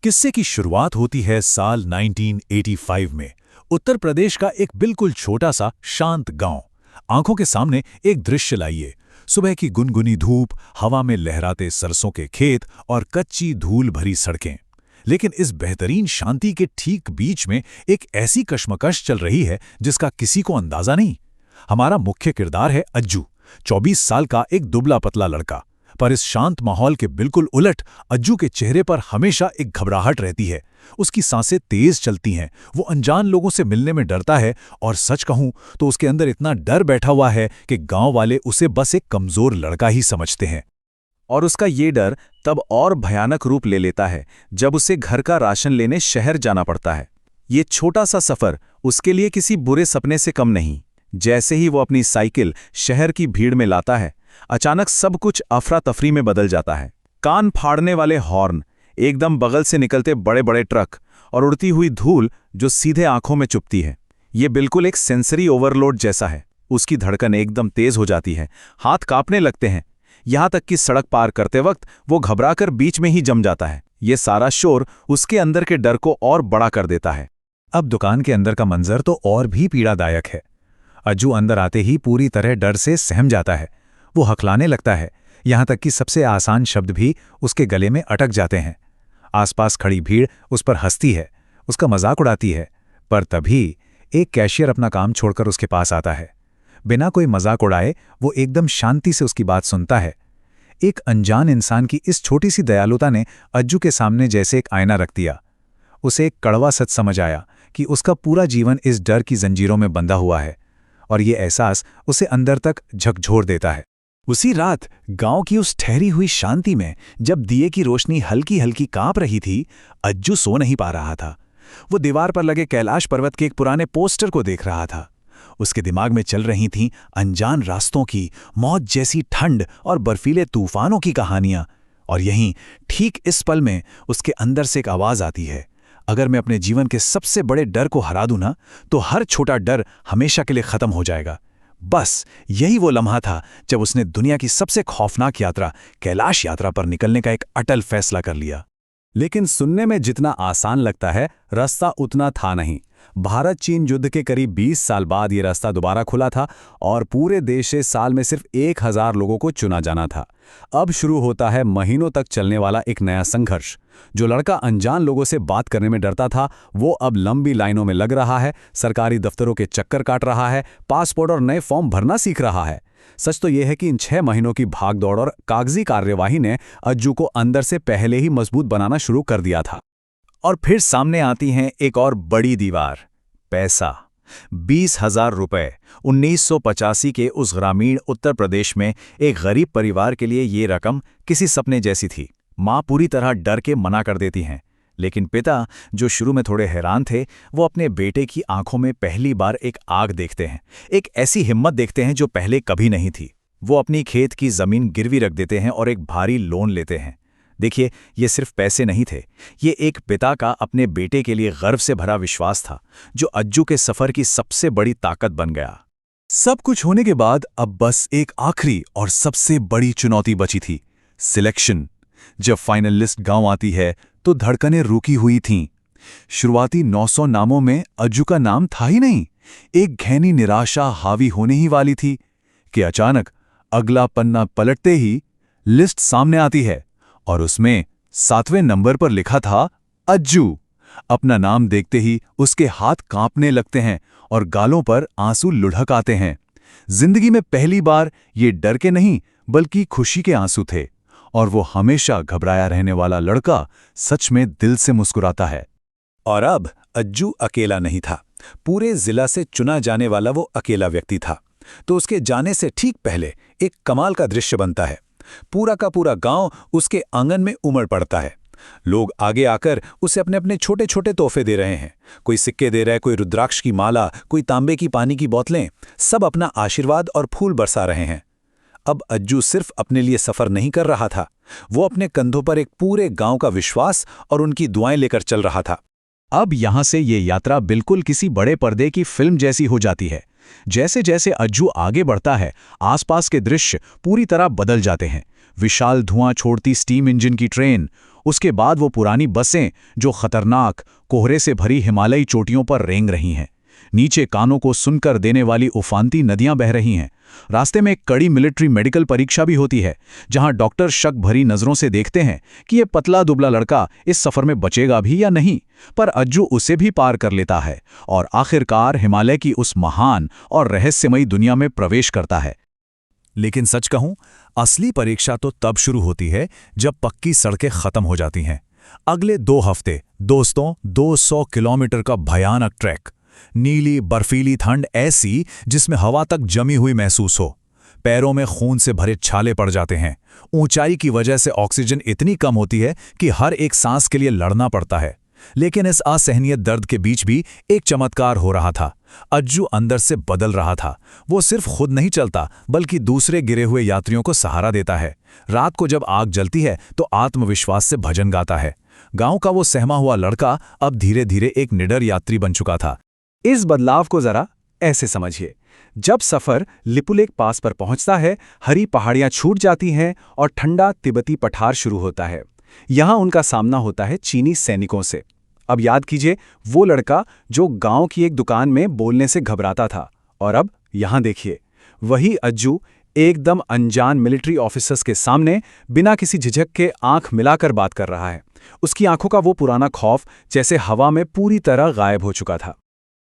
किस्से की शुरुआत होती है साल 1985 में उत्तर प्रदेश का एक बिल्कुल छोटा सा शांत गांव। आंखों के सामने एक दृश्य लाइए। सुबह की गुनगुनी धूप, हवा में लहराते सरसों के खेत और कच्ची धूल भरी सड़कें। लेकिन इस बेहतरीन शांति के ठीक बीच में एक ऐसी कश्मकश चल रही है जिसका किसी को अंदाजा नहीं। हमारा मुख्य किरदार है अज्जू, 24 साल का एक दुबला पतला लड़का। पर इस शांत माहौल के बिल्कुल उलट अज्जू के चेहरे पर हमेशा एक घबराहट रहती है। उसकी सांसें तेज चलती हैं, वो अनजान लोगों से मिलने में डरता है, और सच कहूं तो उसके अंदर इतना डर बैठा हुआ है कि गांव वाले उसे बस एक कमजोर लड़का ही समझते हैं। और उसका ये डर तब और भयानक रूप ले लेता है जब उसे घर का राशन लेने शहर जाना पड़ता है। ये छोटा सा सफर उसके लिए किसी बुरे सपने से कम नहीं। जैसे ही वो अपनी साइकिल शहर की भीड़ में लाता है, अचानक सब कुछ अफरा तफरी में बदल जाता है। कान फाड़ने वाले हॉर्न, एकदम बगल से निकलते बड़े बड़े ट्रक और उड़ती हुई धूल जो सीधे आंखों में चुभती है। ये बिल्कुल एक सेंसरी ओवरलोड जैसा है। उसकी धड़कन एकदम तेज हो जाती है, हाथ कांपने लगते हैं, यहां तक कि सड़क पार करते वक्त वो घबराकर बीच में ही जम जाता है। ये सारा शोर उसके अंदर के डर को और बड़ा कर देता है। अब दुकान के अंदर का मंजर तो और भी पीड़ादायक है। अज्जू अंदर आते ही पूरी तरह डर से सहम जाता है। वो हकलाने लगता है, यहां तक कि सबसे आसान शब्द भी उसके गले में अटक जाते हैं। आसपास खड़ी भीड़ उस पर हंसती है, उसका मजाक उड़ाती है। पर तभी एक कैशियर अपना काम छोड़कर उसके पास आता है। बिना कोई मजाक उड़ाए वो एकदम शांति से उसकी बात सुनता है। एक अनजान इंसान की इस छोटी सी दयालुता ने अज्जू के सामने जैसे एक आईना रख दिया। उसे एक कड़वा सच समझ आया कि उसका पूरा जीवन इस डर की जंजीरों में बंधा हुआ है, और ये एहसास उसे अंदर तक झकझोर देता है। उसी रात गांव की उस ठहरी हुई शांति में जब दिए की रोशनी हल्की हल्की कांप रही थी, अज्जू सो नहीं पा रहा था। वो दीवार पर लगे कैलाश पर्वत के एक पुराने पोस्टर को देख रहा था। उसके दिमाग में चल रही थीं अनजान रास्तों की, मौत जैसी ठंड और बर्फीले तूफानों की कहानियां। और यहीं ठीक इस पल में उसके अंदर से एक आवाज आती है, अगर मैं अपने जीवन के सबसे बड़े डर को हरा दूं ना, तो हर छोटा डर हमेशा के लिए खत्म हो जाएगा। बस यही वो लम्हा था जब उसने दुनिया की सबसे खौफनाक यात्रा, कैलाश यात्रा पर निकलने का एक अटल फैसला कर लिया। लेकिन सुनने में जितना आसान लगता है, रास्ता उतना था नहीं। भारत चीन युद्ध के करीब 20 साल बाद ये रास्ता दोबारा खुला था, और पूरे देश से साल में सिर्फ 1000 लोगों को चुना जाना था। अब शुरू होता है महीनों तक चलने वाला एक नया संघर्ष। जो लड़का अनजान लोगों से बात करने में डरता था, वो अब लंबी लाइनों में लग रहा है, सरकारी दफ्तरों के चक्कर काट रहा है, पासपोर्ट और नए फॉर्म भरना सीख रहा है। सच तो यह है कि इन 6 महीनों की भागदौड़ और कागजी कार्यवाही ने अज्जू को अंदर से पहले ही मजबूत बनाना शुरू कर दिया था। और फिर सामने आती हैं एक और बड़ी दीवार, पैसा। 20,000 रुपए 1985 के उस ग्रामीण उत्तर प्रदेश में एक गरीब परिवार के लिए ये रकम किसी सपने जैसी थी। माँ पूरी तरह डर के मना कर देती हैं, लेकिन पिता, जो शुरू में थोड़े हैरान थे, वो अपने बेटे की आंखों में पहली बार एक आग देखते हैं, एक ऐसी हिम्मत देखते हैं जो पहले कभी नहीं थी। वो अपनी खेत की जमीन गिरवी रख देते हैं और एक भारी लोन लेते हैं। देखिए, ये सिर्फ पैसे नहीं थे, ये एक पिता का अपने बेटे के लिए गर्व से भरा विश्वास था, जो अज्जू के सफर की सबसे बड़ी ताकत बन गया। सब कुछ होने के बाद अब बस एक आखिरी और सबसे बड़ी चुनौती बची थी, सिलेक्शन। जब फाइनल लिस्ट गांव आती है तो धड़कनें रुकी हुई थीं। शुरुआती 900 नामों में अज्जू का नाम था ही नहीं। एक घैनी निराशा हावी होने ही वाली थी कि अचानक अगला पन्ना पलटते ही लिस्ट सामने आती है, और उसमें 7वें नंबर पर लिखा था अज्जू। अपना नाम देखते ही उसके हाथ कांपने लगते हैं और गालों पर आंसू लुढ़क आते हैं। जिंदगी में पहली बार ये डर के नहीं बल्कि खुशी के आंसू थे, और वो हमेशा घबराया रहने वाला लड़का सच में दिल से मुस्कुराता है। और अब अज्जू अकेला नहीं था। पूरे जिला से चुना जाने वाला वो अकेला व्यक्ति था। तो उसके जाने से ठीक पहले एक कमाल का दृश्य बनता है। पूरा का पूरा गांव उसके आंगन में उमड़ पड़ता है। लोग आगे आकर उसे अपने अपने छोटे छोटे तोहफे दे रहे हैं। कोई सिक्के दे रहा है, कोई रुद्राक्ष की माला, कोई तांबे की पानी की बोतलें। सब अपना आशीर्वाद और फूल बरसा रहे हैं। अब अज्जू सिर्फ अपने लिए सफर नहीं कर रहा था, वो अपने कंधों पर एक पूरे गांव का विश्वास और उनकी दुआएं लेकर चल रहा था। अब यहां से ये यात्रा बिल्कुल किसी बड़े पर्दे की फिल्म जैसी हो जाती है। जैसे जैसे अज्जू आगे बढ़ता है, आसपास के दृश्य पूरी तरह बदल जाते हैं। विशाल धुआं छोड़ती स्टीम इंजन की ट्रेन, उसके बाद वो पुरानी बसें जो खतरनाक कोहरे से भरी हिमालयी चोटियों पर रेंग रही हैं। नीचे कानों को सुनकर देने वाली उफानती नदियां बह रही हैं। रास्ते में एक कड़ी मिलिट्री मेडिकल परीक्षा भी होती है, जहां डॉक्टर शक भरी नजरों से देखते हैं कि ये पतला दुबला लड़का इस सफर में बचेगा भी या नहीं। पर अज्जू उसे भी पार कर लेता है और आखिरकार हिमालय की उस महान और रहस्यमयी दुनिया में प्रवेश करता है। लेकिन सच कहूं, असली परीक्षा तो तब शुरू होती है जब पक्की सड़कें खत्म हो जाती हैं। अगले 2 हफ्ते दोस्तों 200 किलोमीटर का भयानक ट्रैक, नीली बर्फीली ठंड ऐसी जिसमें हवा तक जमी हुई महसूस हो, पैरों में खून से भरे छाले पड़ जाते हैं। ऊंचाई की वजह से ऑक्सीजन इतनी कम होती है कि हर एक सांस के लिए लड़ना पड़ता है। लेकिन इस असहनीय दर्द के बीच भी एक चमत्कार हो रहा था। अज्जू अंदर से बदल रहा था। वो सिर्फ खुद नहीं चलता, बल्कि दूसरे गिरे हुए यात्रियों को सहारा देता है। रात को जब आग जलती है तो आत्मविश्वास से भजन गाता है। गांव का वो सहमा हुआ लड़का अब धीरे धीरे एक निडर यात्री बन चुका था। इस बदलाव को जरा ऐसे समझिए। जब सफर लिपुलेख पास पर पहुंचता है, हरी पहाड़ियां छूट जाती हैं और ठंडा तिब्बती पठार शुरू होता है। यहां उनका सामना होता है चीनी सैनिकों से। अब याद कीजिए, वो लड़का जो गांव की एक दुकान में बोलने से घबराता था, और अब यहां देखिए, वही अज्जू एकदम अनजान मिलिट्री ऑफिसर्स के सामने बिना किसी झिझक के आंख मिलाकर बात कर रहा है। उसकी आंखों का वो पुराना खौफ जैसे हवा में पूरी तरह गायब हो चुका था।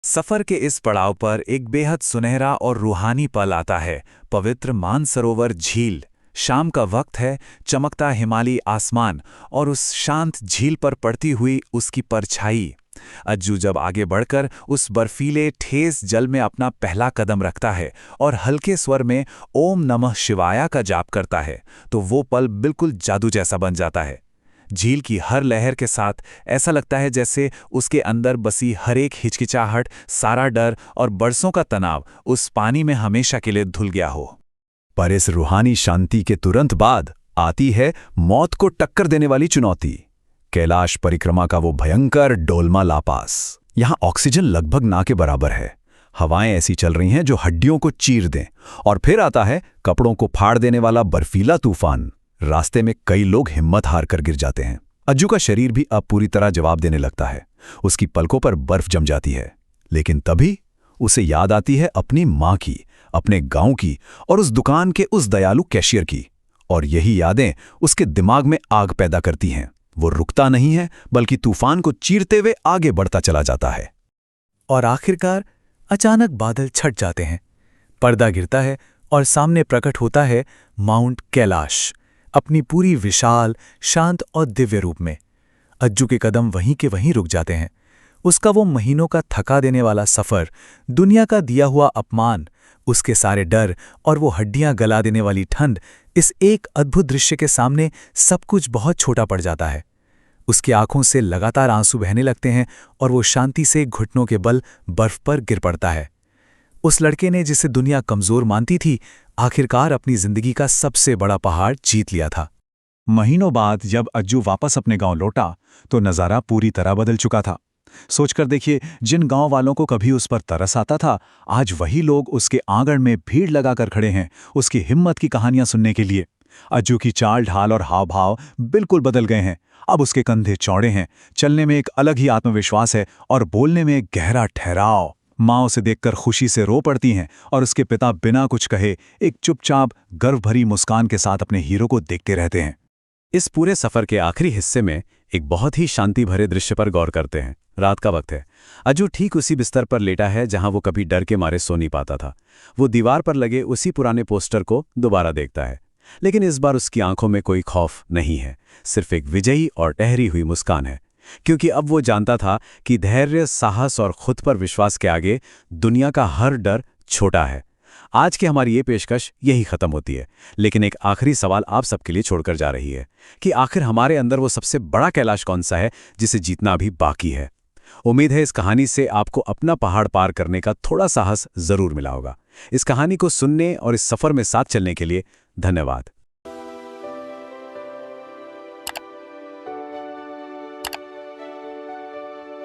सफर के इस पड़ाव पर एक बेहद सुनहरा और रूहानी पल आता है। पवित्र मानसरोवर झील। शाम का वक्त है, चमकता हिमालयी आसमान और उस शांत झील पर पड़ती हुई उसकी परछाई। अज्जू जब आगे बढ़कर उस बर्फीले ठेस जल में अपना पहला कदम रखता है और हल्के स्वर में ओम नमः शिवाय का जाप करता है, तो वो पल बिल्कुल जादू जैसा बन जाता है। झील की हर लहर के साथ ऐसा लगता है जैसे उसके अंदर बसी हर एक हिचकिचाहट, सारा डर और बरसों का तनाव उस पानी में हमेशा के लिए धुल गया हो। पर इस रूहानी शांति के तुरंत बाद आती है मौत को टक्कर देने वाली चुनौती। कैलाश परिक्रमा का वो भयंकर डोलमा लापास। यहां ऑक्सीजन लगभग ना के बराबर है। हवाएं ऐसी चल रही हैं जो हड्डियों को चीर दें। और फिर आता है कपड़ों को फाड़ देने वाला बर्फीला तूफान। रास्ते में कई लोग हिम्मत हार कर गिर जाते हैं। अज्जू का शरीर भी अब पूरी तरह जवाब देने लगता है। उसकी पलकों पर बर्फ जम जाती है। लेकिन तभी उसे याद आती है अपनी माँ की, अपने गांव की और उस दुकान के उस दयालु कैशियर की। और यही यादें उसके दिमाग में आग पैदा करती हैं। वो रुकता नहीं है, बल्कि तूफान को चीरते हुए आगे बढ़ता चला जाता है। और आखिरकार अचानक बादल छट जाते हैं, पर्दा गिरता है और सामने प्रकट होता है माउंट कैलाश, अपनी पूरी विशाल, शांत और दिव्य रूप में। अज्जू के कदम वहीं के वहीं रुक जाते हैं। उसका वो महीनों का थका देने वाला सफर, दुनिया का दिया हुआ अपमान, उसके सारे डर और वो हड्डियां गला देने वाली ठंड, इस एक अद्भुत दृश्य के सामने सब कुछ बहुत छोटा पड़ जाता है। उसकी आंखों से लगातार आंसू बहने लगते हैं और वो शांति से घुटनों के बल बर्फ पर गिर पड़ता है। उस लड़के ने, जिसे दुनिया कमजोर मानती थी, आखिरकार अपनी जिंदगी का सबसे बड़ा पहाड़ जीत लिया था। महीनों बाद जब अज्जू वापस अपने गांव लौटा तो नज़ारा पूरी तरह बदल चुका था। सोचकर देखिए, जिन गांव वालों को कभी उस पर तरस आता था, आज वही लोग उसके आंगन में भीड़ लगाकर खड़े हैं उसकी हिम्मत की कहानियां सुनने के लिए। अज्जू की चाल ढाल और हाव भाव बिल्कुल बदल गए हैं। अब उसके कंधे चौड़े हैं, चलने में एक अलग ही आत्मविश्वास है और बोलने में एक गहरा ठहराव। माँ उसे देखकर खुशी से रो पड़ती हैं और उसके पिता बिना कुछ कहे एक चुपचाप गर्व भरी मुस्कान के साथ अपने हीरो को देखते रहते हैं। इस पूरे सफर के आखिरी हिस्से में एक बहुत ही शांति भरे दृश्य पर गौर करते हैं। रात का वक्त है। अज्जू ठीक उसी बिस्तर पर लेटा है जहां वो कभी डर के मारे सो नहीं पाता था। वो दीवार पर लगे उसी पुराने पोस्टर को दोबारा देखता है, लेकिन इस बार उसकी आंखों में कोई खौफ नहीं है, सिर्फ एक विजयी और ठहरी हुई मुस्कान है। क्योंकि अब वो जानता था कि धैर्य, साहस और खुद पर विश्वास के आगे दुनिया का हर डर छोटा है। आज की हमारी ये पेशकश यही खत्म होती है, लेकिन एक आखिरी सवाल आप सबके लिए छोड़कर जा रही है कि आखिर हमारे अंदर वो सबसे बड़ा कैलाश कौन सा है जिसे जीतना अभी बाकी है। उम्मीद है इस कहानी से आपको अपना पहाड़ पार करने का थोड़ा साहस जरूर मिला होगा। इस कहानी को सुनने और इस सफर में साथ चलने के लिए धन्यवाद।